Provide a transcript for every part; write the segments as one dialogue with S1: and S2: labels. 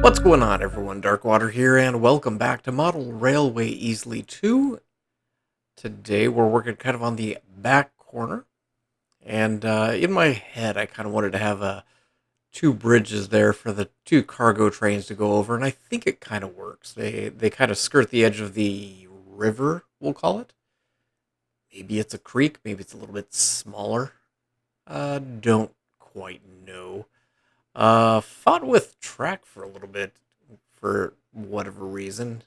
S1: What's going on, everyone? Darkwater here, and welcome back to Model Railway Easily 2. Today we're working kind of on the back corner, and in my head I kind of wanted to have two bridges there for the two cargo trains to go over, and I think it kind of works. They kind of skirt the edge of the river, we'll call it. Maybe it's a creek, maybe it's a little bit smaller. Don't quite know. Fought with track for a little bit for whatever reason.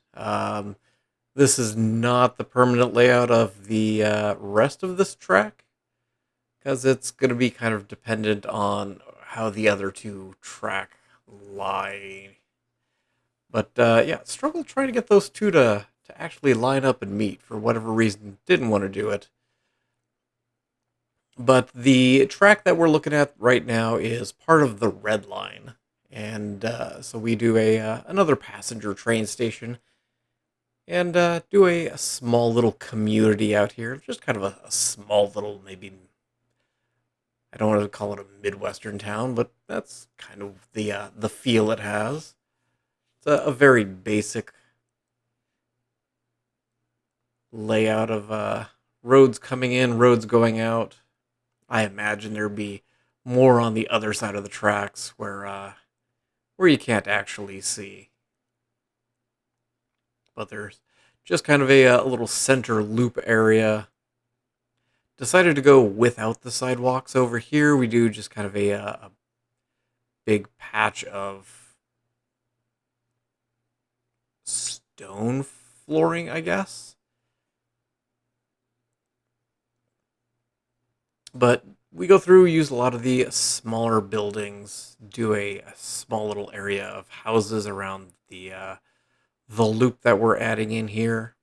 S1: This is not the permanent layout of the rest of this track because it's going to be kind of dependent on how the other two track lie. But yeah, struggled trying to get those two to actually line up and meet for whatever reason. Didn't want to do it. But the track that we're looking at right now is part of the Red Line, and so we do a another passenger train station, and do a small little community out here. Just kind of a small little, maybe I don't want to call it a midwestern town, but that's kind of the feel it has. It's a very basic layout of roads coming in, roads going out. I imagine there'd be more on the other side of the tracks where you can't actually see. But there's just kind of a little center loop area. Decided to go without the sidewalks over here. We do just kind of a big patch of stone flooring, I guess. But we go through, use a lot of the smaller buildings, do a small little area of houses around the loop that we're adding in here.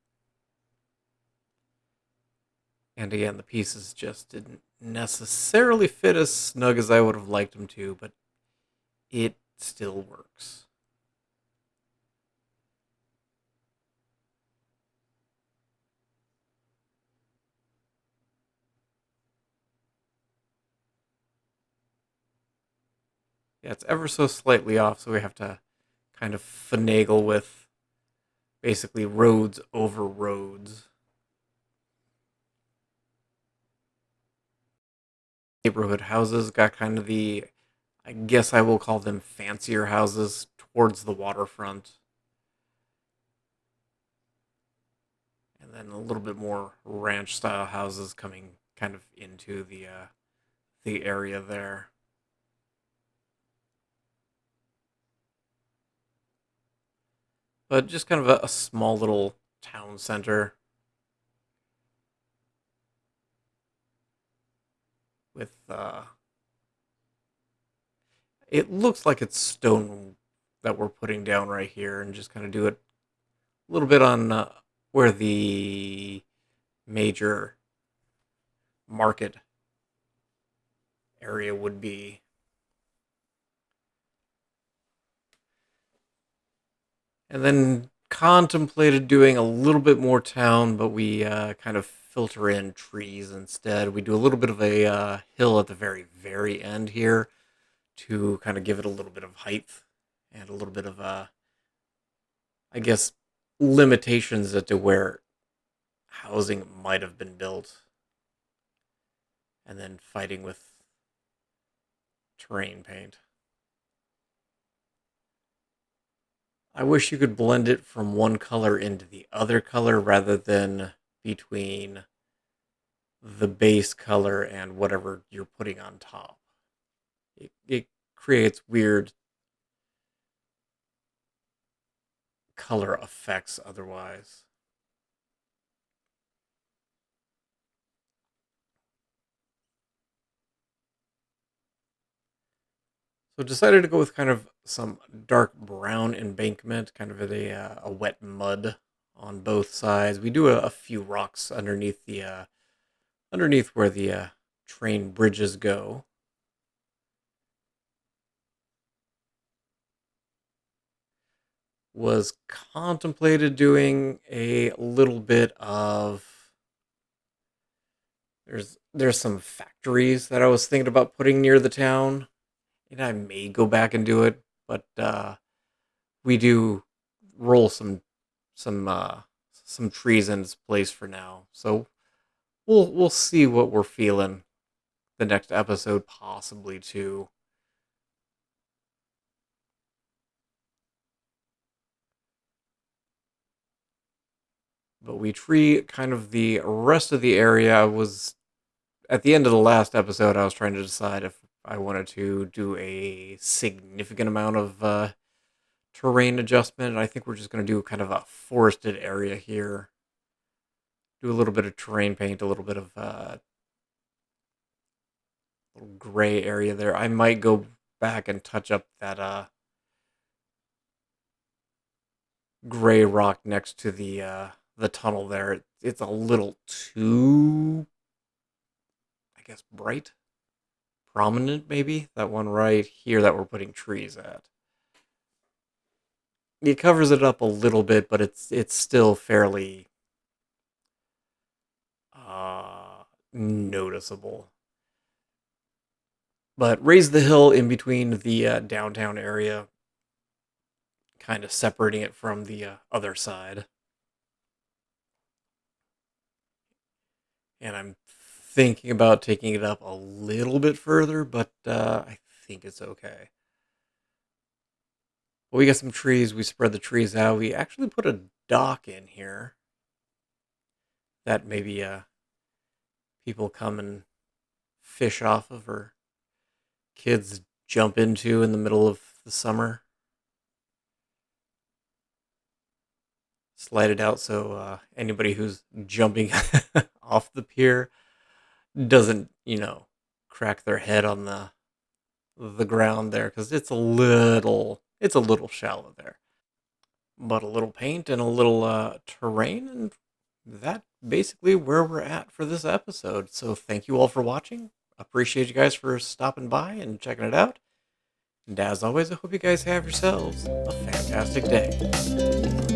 S1: And again, the pieces just didn't necessarily fit as snug as I would have liked them to, but it still works. Yeah, it's ever so slightly off, so we have to kind of finagle with basically roads over roads. Neighborhood houses got kind of I guess I will call them fancier houses towards the waterfront. And then a little bit more ranch style houses coming kind of into the area there. But just kind of a small little town center with it looks like it's stone that we're putting down right here, and just kind of do it a little bit on where the major market area would be. And then contemplated doing a little bit more town, but we kind of filter in trees instead. We do a little bit of a hill at the very end here to kind of give it a little bit of height and a little bit of, I guess, limitations as to where housing might have been built. And then fighting with terrain paint. I wish you could blend it from one color into the other color rather than between the base color and whatever you're putting on top. It creates weird color effects otherwise. So decided to go with kind of some dark brown embankment, kind of a wet mud on both sides. We do a few rocks underneath the underneath where the train bridges go. Was contemplated doing a little bit of there's some factories that I was thinking about putting near the town, and I may go back and do it, but we do roll some some trees in its place for now. So we'll see what we're feeling the next episode, possibly too. But we tree kind of the rest of the area. Was at the end of the last episode, I was trying to decide if I wanted to do a significant amount of terrain adjustment. And I think we're just going to do kind of a forested area here. Do a little bit of terrain paint, a little bit of little gray area there. I might go back and touch up that gray rock next to the tunnel there. It's a little too, I guess, bright, prominent maybe. That one right here that we're putting trees at. It covers it up a little bit, but it's still fairly noticeable. But raise the hill in between the downtown area, kind of separating it from the other side. And I'm thinking about taking it up a little bit further, but I think it's okay. Well, we got some trees. We spread the trees out. We actually put a dock in here that maybe people come and fish off of, or kids jump into in the middle of the summer. Slide it out so anybody who's jumping off the pier doesn't, crack their head on the ground there, because it's a little shallow there. But a little paint and a little terrain, and that basically where we're at for this episode. So thank you all for watching. Appreciate you guys for stopping by and checking it out. And as always, I hope you guys have yourselves a fantastic day.